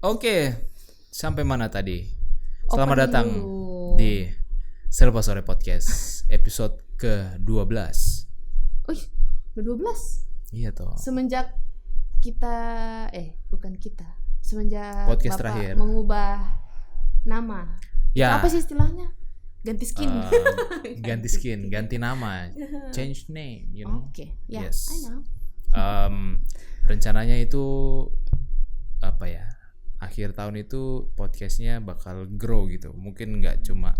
Oke, sampai mana tadi? Selamat Opening datang dulu. di Serba Sore Podcast episode ke-12. Wih, ke-12. Iya toh. Semenjak kita semenjak Podcast Bapak terakhir. mengubah nama. Ya. Apa sih istilahnya? Ganti skin. Ganti skin, ganti nama, change name, you know. Oke, ya, Yes. I know. Rencananya itu apa ya? Akhir tahun itu podcastnya bakal grow gitu. Mungkin nggak cuma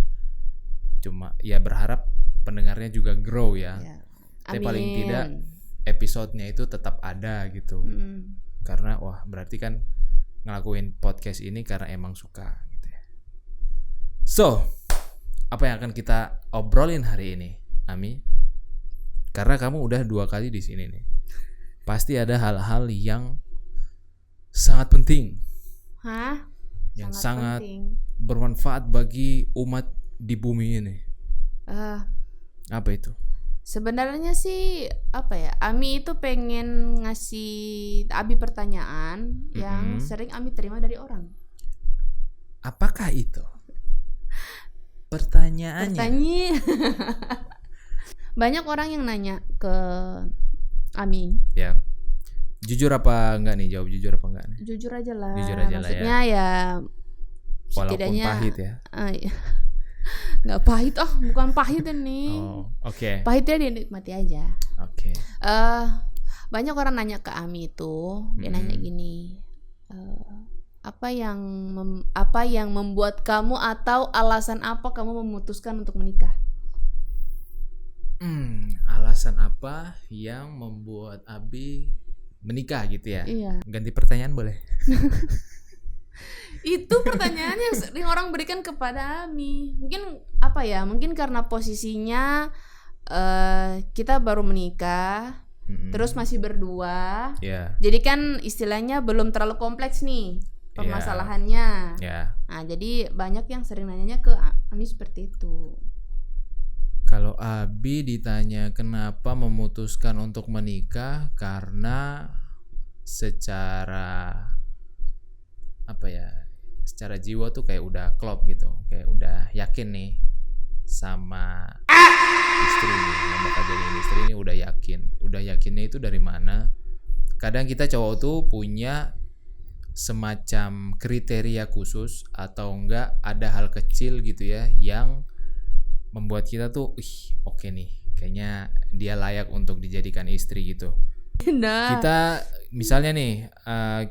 ya berharap pendengarnya juga grow ya. Ya. Tapi Amin. paling tidak episodenya itu tetap ada gitu. Karena wah berarti kan ngelakuin podcast ini karena emang suka gitu ya. So, apa yang akan kita obrolin hari ini, Ami? Karena kamu udah 2 kali di sini nih. Pasti ada hal-hal yang sangat penting, Hah? yang sangat penting. bermanfaat bagi umat di bumi ini. Apa itu? Sebenarnya sih apa ya? Ami itu pengen ngasih Abi pertanyaan yang sering Ami terima dari orang. Apakah itu? Pertanyaannya. Banyak orang yang nanya ke Ami. Ya. Jujur apa enggak nih? Jawab jujur apa enggak nih? Jujur aja lah. Jujur aja lah Maksudnya ya Walaupun setidaknya pahit ya. Nggak pahit, bukan pahit ini. Oh, oke. Pahitnya dinikmati aja. Oke. Banyak orang nanya ke Ami itu, dia nanya gini, apa yang membuat kamu atau alasan apa kamu memutuskan untuk menikah? Alasan apa yang membuat Abi menikah gitu ya? Iya. Ganti pertanyaan boleh? Itu pertanyaan yang sering orang berikan kepada Ami. Mungkin apa ya? Mungkin karena posisinya kita baru menikah, terus masih berdua. Yeah. Jadi kan istilahnya belum terlalu kompleks nih permasalahannya. Yeah. Nah, jadi banyak yang sering nanyanya ke Ami seperti itu. Kalau Abi ditanya kenapa memutuskan untuk menikah, karena secara apa ya, secara jiwa tuh kayak udah klop gitu, kayak udah yakin nih sama istri nih, yang bakal jadi istri ini udah yakinnya itu dari mana? Kadang kita cowok tuh punya semacam kriteria khusus atau enggak ada hal kecil gitu ya yang membuat kita tuh oke nih, kayaknya dia layak untuk dijadikan istri gitu. Nah. Kita misalnya nih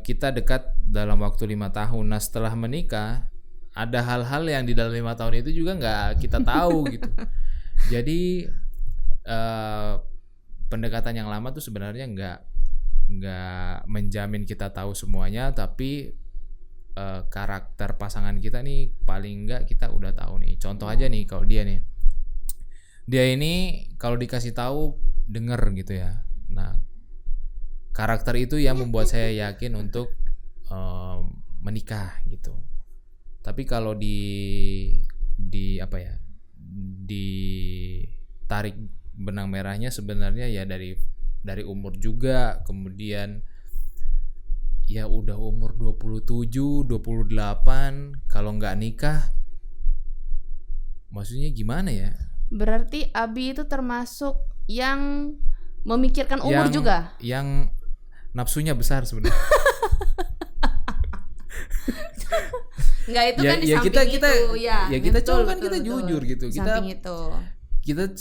kita dekat dalam waktu 5 tahun. Nah setelah menikah ada hal-hal yang di dalam 5 tahun itu juga nggak kita tahu gitu. Jadi pendekatan yang lama tuh sebenarnya nggak menjamin kita tahu semuanya, tapi karakter pasangan kita nih paling nggak kita udah tahu nih. Contoh aja nih, kalau dia ini kalau dikasih tahu denger gitu ya. Nah karakter itu yang membuat saya yakin untuk menikah gitu. Tapi kalau ditarik benang merahnya sebenarnya ya dari umur juga, kemudian ya udah umur 27, 28 kalau nggak nikah maksudnya gimana ya? Berarti Abi itu termasuk yang memikirkan umur juga? Yang nafsunya besar sebenarnya. Enggak, itu ya, kan di ya samping kita itu ya. Ya kita betul, cowok kan betul, kita betul. jujur gitu. Di samping itu. Kita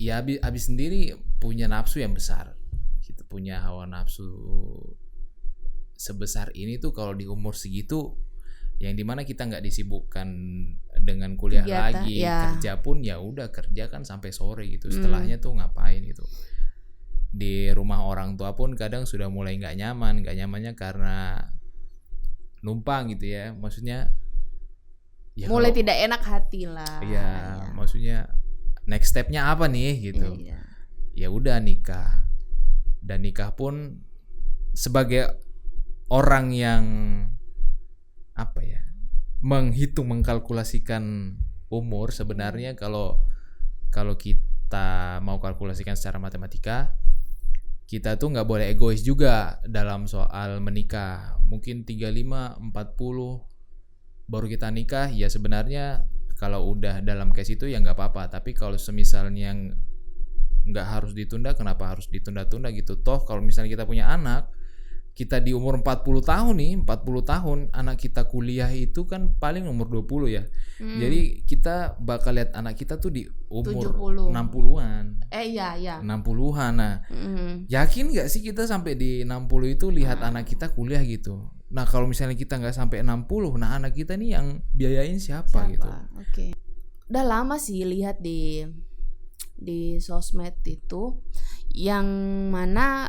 ya Abi sendiri punya nafsu yang besar. Kita punya hawa nafsu sebesar ini tuh kalau di umur segitu, yang dimana kita nggak disibukkan dengan kuliah Kegiatan, lagi, ya. kerja pun ya udah kerja kan sampai sore gitu. Setelahnya tuh ngapain gitu? Di rumah orang tua pun kadang sudah mulai nggak nyamannya karena numpang gitu ya. Maksudnya ya mulai tidak enak hati lah. Iya, maksudnya next stepnya apa nih gitu? Iya. Ya udah nikah, dan nikah pun sebagai orang yang apa ya, mengkalkulasikan umur sebenarnya, kalau kita mau kalkulasikan secara matematika, 30 tahun itu udah pas gitu. 30 tahun itu udah pas gitu. Jadi ya udah nikah. Dan nikah pun sebagai orang yang apa ya, menghitung mengkalkulasikan umur sebenarnya, kalau kita mau kalkulasikan secara matematika, 30 tahun itu udah pas gitu. Jadi ya udah nikah. Dan nikah pun sebagai orang yang apa ya, menghitung mengkalkulasikan umur sebenarnya, kalau kita mau kalkulasikan secara matematika, kita tuh nggak boleh egois juga dalam soal menikah. Mungkin 35, 40 baru kita nikah, ya sebenarnya kalau udah dalam case itu ya nggak apa-apa. Tapi kalau semisalnya nggak harus ditunda, kenapa harus ditunda-tunda gitu? Toh kalau misalnya kita punya anak, kita di umur 40 tahun nih, 40 tahun anak kita kuliah itu kan paling umur 20 ya. Jadi kita bakal lihat anak kita tuh di umur 70. 60-an. Iya. 60-an. Nah, yakin gak sih kita sampai di 60 itu lihat anak kita kuliah gitu? Nah, kalau misalnya kita nggak sampai 60, nah anak kita nih yang biayain siapa? Gitu. Oke. Udah lama sih lihat di sosmed itu yang mana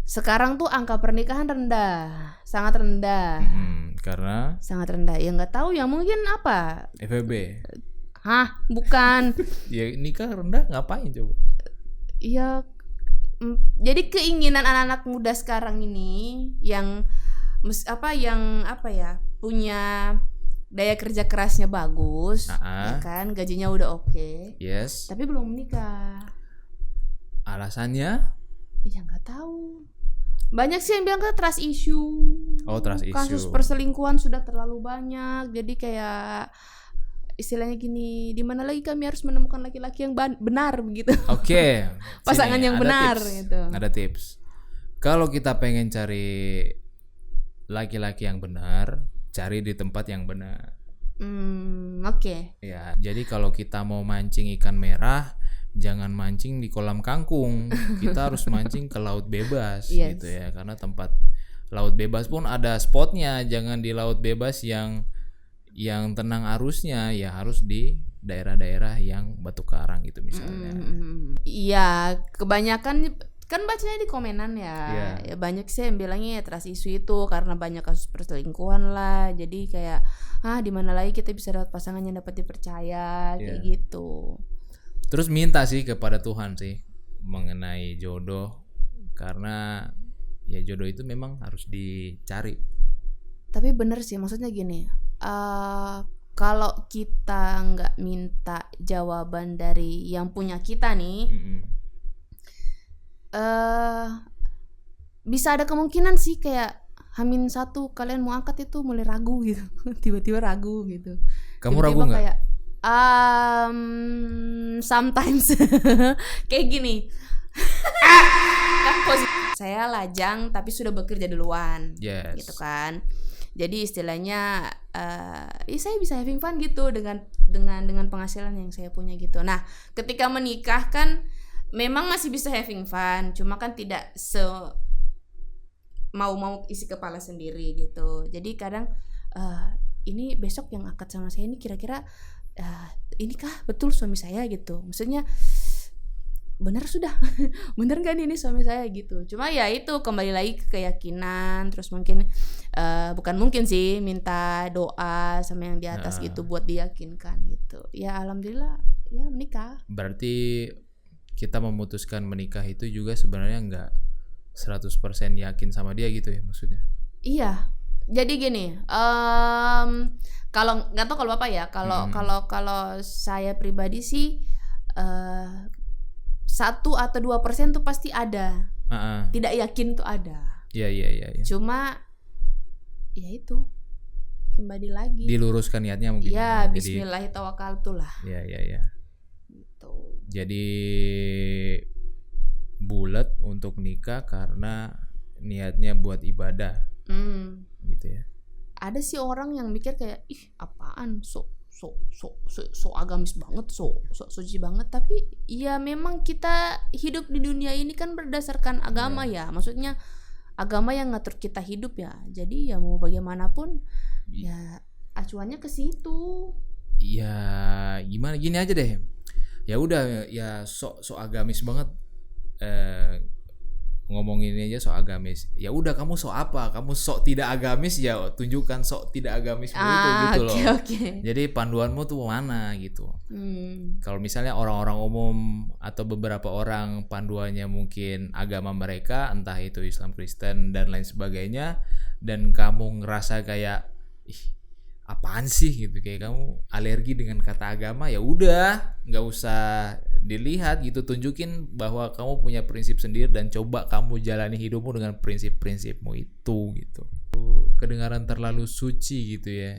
sekarang tuh angka pernikahan rendah, sangat rendah. Karena sangat rendah. Ya nggak tahu ya, mungkin apa? FVB. Hah, bukan. Ya nikah rendah ngapain coba? Ya jadi keinginan anak-anak muda sekarang ini yang punya daya kerja kerasnya bagus, ya kan, gajinya udah oke. Yes. Tapi belum menikah. Alasannya? Ya nggak tahu. Banyak sih yang bilang ke trust issue. Trust issue. Kasus perselingkuhan sudah terlalu banyak. Jadi kayak istilahnya gini, di mana lagi kami harus menemukan laki-laki yang benar begitu. Oke. Pasangan yang benar tips. gitu. Ada tips. Kalau kita pengen cari laki-laki yang benar, cari di tempat yang benar. Oke. Ya, jadi kalau kita mau mancing ikan merah, jangan mancing di kolam kangkung. Kita harus mancing ke laut bebas. Yes. Gitu ya, karena tempat laut bebas pun ada spotnya. Jangan di laut bebas yang tenang arusnya, ya harus di daerah-daerah yang batu karang gitu misalnya. Iya, kebanyakan kan bacanya di komenan ya. Ya banyak sih yang bilangnya ya trust issue itu karena banyak kasus perselingkuhan lah. Jadi kayak di mana lagi kita bisa dapat pasangan yang dapat dipercaya kayak gitu. Terus minta sih kepada Tuhan sih mengenai jodoh, karena ya jodoh itu memang harus dicari. Tapi bener sih, maksudnya gini, kalau kita nggak minta jawaban dari yang punya kita nih, bisa ada kemungkinan sih kayak H-1 kalian mau angkat itu mulai ragu gitu. Tiba-tiba ragu gitu. Kamu tiba-tiba ragu nggak? Kayak sometimes kayak gini. Kan posisi saya lajang tapi sudah bekerja duluan. Yes. Gitu kan. Jadi istilahnya saya bisa having fun gitu dengan penghasilan yang saya punya gitu. Nah, ketika menikah kan memang masih bisa having fun, cuma kan tidak mau isi kepala sendiri gitu. Jadi kadang ini besok yang akad sama saya ini kira-kira inikah betul suami saya gitu. Maksudnya bener gak nih ini suami saya gitu. Cuma ya itu kembali lagi ke keyakinan. Terus mungkin bukan mungkin sih minta doa sama yang di atas gitu buat diyakinkan gitu. Ya alhamdulillah ya menikah. Berarti kita memutuskan menikah itu juga sebenarnya nggak 100% yakin sama dia gitu ya maksudnya? Iya. Jadi gini, kalau nggak tahu kalau Bapak ya, kalau saya pribadi sih 1 atau 2% tuh pasti ada. Tidak yakin tuh ada. Iya. Cuma ya itu kembali lagi. Diluruskan niatnya mungkin. Ya, bismillahirrahmanirrahim lah. Iya. Gitu. Jadi bulat untuk nikah karena niatnya buat ibadah. Gitu ya. Ada sih orang yang mikir kayak apaan so agamis banget, so suci banget, tapi ya memang kita hidup di dunia ini kan berdasarkan agama ya. Maksudnya agama yang ngatur kita hidup ya. Jadi ya mau bagaimanapun ya acuannya ke situ. Ya gimana, gini aja deh. Ya udah ya so agamis banget. Ngomongin aja sok agamis. Ya udah kamu sok apa? Kamu sok tidak agamis ya tunjukkan sok tidak agamis itu gitu loh. Okay. Jadi panduanmu tuh mana gitu. Kalau misalnya orang-orang umum atau beberapa orang panduannya mungkin agama mereka, entah itu Islam, Kristen dan lain sebagainya, dan kamu ngerasa kayak apaan sih gitu, kayak kamu alergi dengan kata agama, ya udah nggak usah dilihat gitu, tunjukin bahwa kamu punya prinsip sendiri dan coba kamu jalani hidupmu dengan prinsip-prinsipmu itu gitu. Kedengaran terlalu suci gitu ya.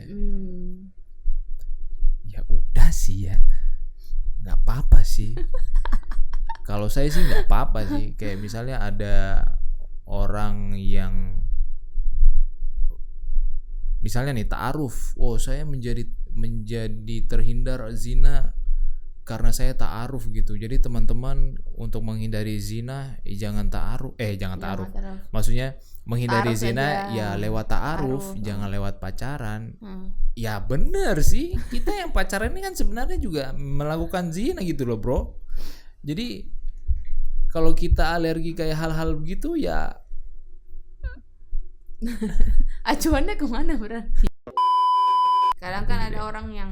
Ya udah sih ya, nggak apa-apa sih. Kalau saya sih nggak apa-apa sih. Kayak misalnya ada orang yang misalnya nih ta'aruf, saya menjadi terhindar zina karena saya ta'aruf gitu. Jadi teman-teman untuk menghindari zina jangan ta'aruf, maksudnya menghindari Ta'aruf zina saja. ya lewat ta'aruf, Ta'aruf. jangan lewat pacaran. Ya bener sih, kita yang pacaran ini kan sebenarnya juga melakukan zina gitu loh bro. Jadi kalau kita alergi kayak hal-hal begitu ya Acuannya kemana berarti? Kadang kan ada orang yang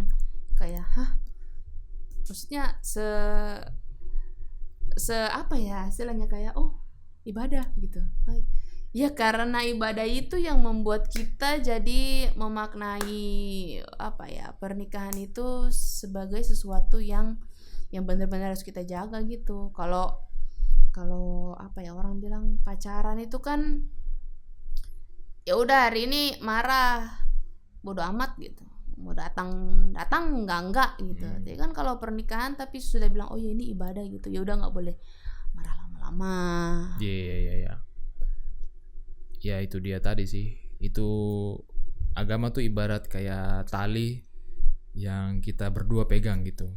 kayak maksudnya apa ya istilahnya, kayak ibadah gitu. Ya karena ibadah itu yang membuat kita jadi memaknai apa ya, pernikahan itu sebagai sesuatu yang benar-benar harus kita jaga gitu. Kalau apa ya, orang bilang pacaran itu kan ya udah hari ini marah bodo amat gitu, mau datang enggak gitu. Jadi kan kalau pernikahan tapi sudah bilang ya ini ibadah gitu, ya udah nggak boleh marah lama-lama. Iya. Ya itu dia tadi sih, itu agama tuh ibarat kayak tali yang kita berdua pegang gitu.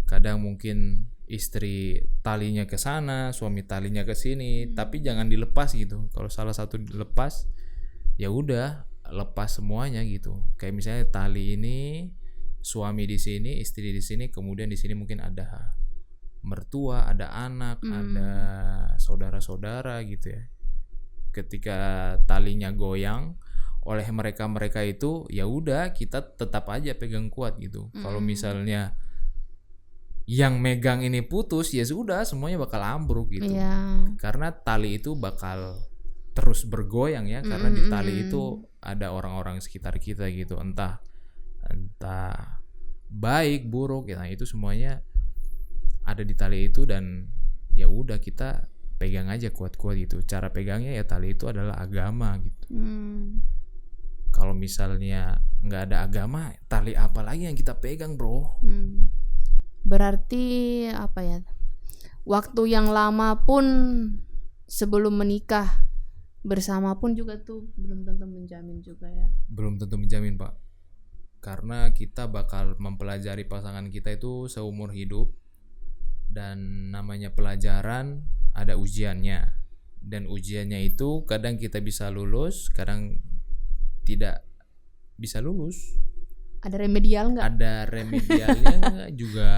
Kadang mungkin istri talinya ke sana, suami talinya ke sini, tapi jangan dilepas gitu. Kalau salah satu dilepas, ya udah lepas semuanya gitu. Kayak misalnya tali ini, suami di sini, istri di sini, kemudian di sini mungkin ada mertua, ada anak, ada saudara-saudara gitu ya. Ketika talinya goyang oleh mereka itu, ya udah kita tetap aja pegang kuat gitu. Kalau misalnya yang megang ini putus, ya sudah semuanya bakal ambruk gitu. Karena tali itu bakal terus bergoyang ya, karena di tali itu ada orang-orang sekitar kita gitu, entah baik buruk ya, itu semuanya ada di tali itu. Dan ya udah kita pegang aja kuat-kuat gitu. Cara pegangnya ya tali itu adalah agama gitu. Kalau misalnya nggak ada agama, tali apa lagi yang kita pegang bro? Berarti apa ya, waktu yang lama pun sebelum menikah bersama pun juga tuh belum tentu menjamin juga ya. Belum tentu menjamin pak, karena kita bakal mempelajari pasangan kita itu seumur hidup. Dan namanya pelajaran ada ujiannya, dan ujiannya itu kadang kita bisa lulus, kadang tidak bisa lulus. Ada remedial nggak? Ada remedialnya juga.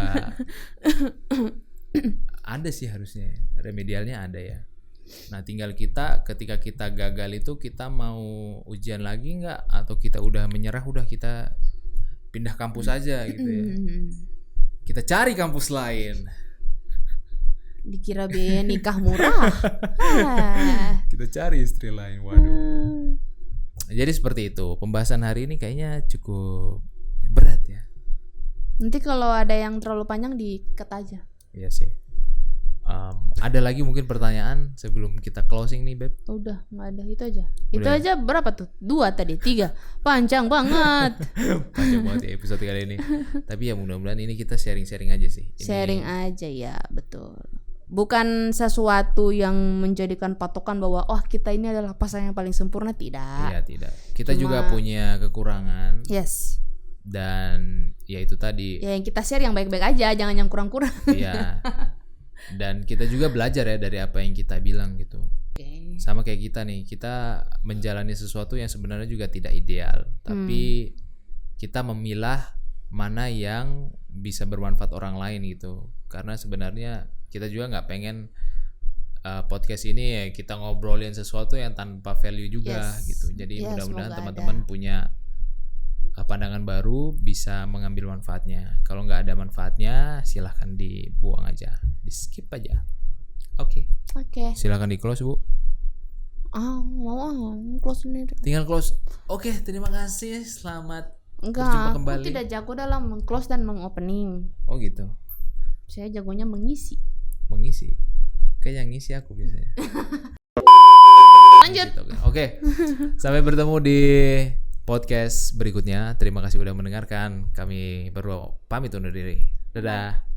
Ada sih harusnya remedialnya ada ya. Nah tinggal kita ketika kita gagal itu, kita mau ujian lagi nggak, atau kita udah menyerah, udah kita pindah kampus aja gitu ya. Kita cari kampus lain. Dikira biaya nikah murah. Kita cari istri lain. Waduh. Jadi seperti itu. Pembahasan hari ini kayaknya cukup berat ya. Nanti kalau ada yang terlalu panjang di-cut aja. Iya sih. Ada lagi mungkin pertanyaan sebelum kita closing nih Beb? Udah nggak ada, itu aja. Udah. Itu aja berapa tuh? 2 tadi, 3. Panjang banget. Panjang banget ya episode kali ini. Tapi ya mudah-mudahan ini kita sharing-sharing aja sih. Sharing aja ya, betul. Bukan sesuatu yang menjadikan patokan bahwa kita ini adalah pasangan yang paling sempurna, tidak. Iya tidak. Kita juga punya kekurangan. Yes. Dan ya itu tadi. Ya yang kita share yang baik-baik aja, jangan yang kurang-kurang. Iya. Dan kita juga belajar ya dari apa yang kita bilang gitu. Okay. Sama kayak kita nih, kita menjalani sesuatu yang sebenarnya juga tidak ideal, tapi kita memilah mana yang bisa bermanfaat orang lain gitu. Karena sebenarnya kita juga nggak pengen podcast ini ya kita ngobrolin sesuatu yang tanpa value juga gitu. Jadi mudah-mudahan teman-teman punya pandangan baru, bisa mengambil manfaatnya. Kalau nggak ada manfaatnya, silahkan dibuang aja, di skip aja. Oke. Silahkan di close Bu. Mau close ini. Tinggal close. Oke, terima kasih. Selamat berjumpa Enggak, kembali. aku tidak jago dalam meng-close dan meng-opening. Oh gitu. Saya jagonya mengisi. Mengisi. Kayak yang ngisi aku biasanya. Lanjut. Oke. Sampai bertemu di podcast berikutnya. Terima kasih sudah mendengarkan. Kami berdua pamit undur diri. Dadah.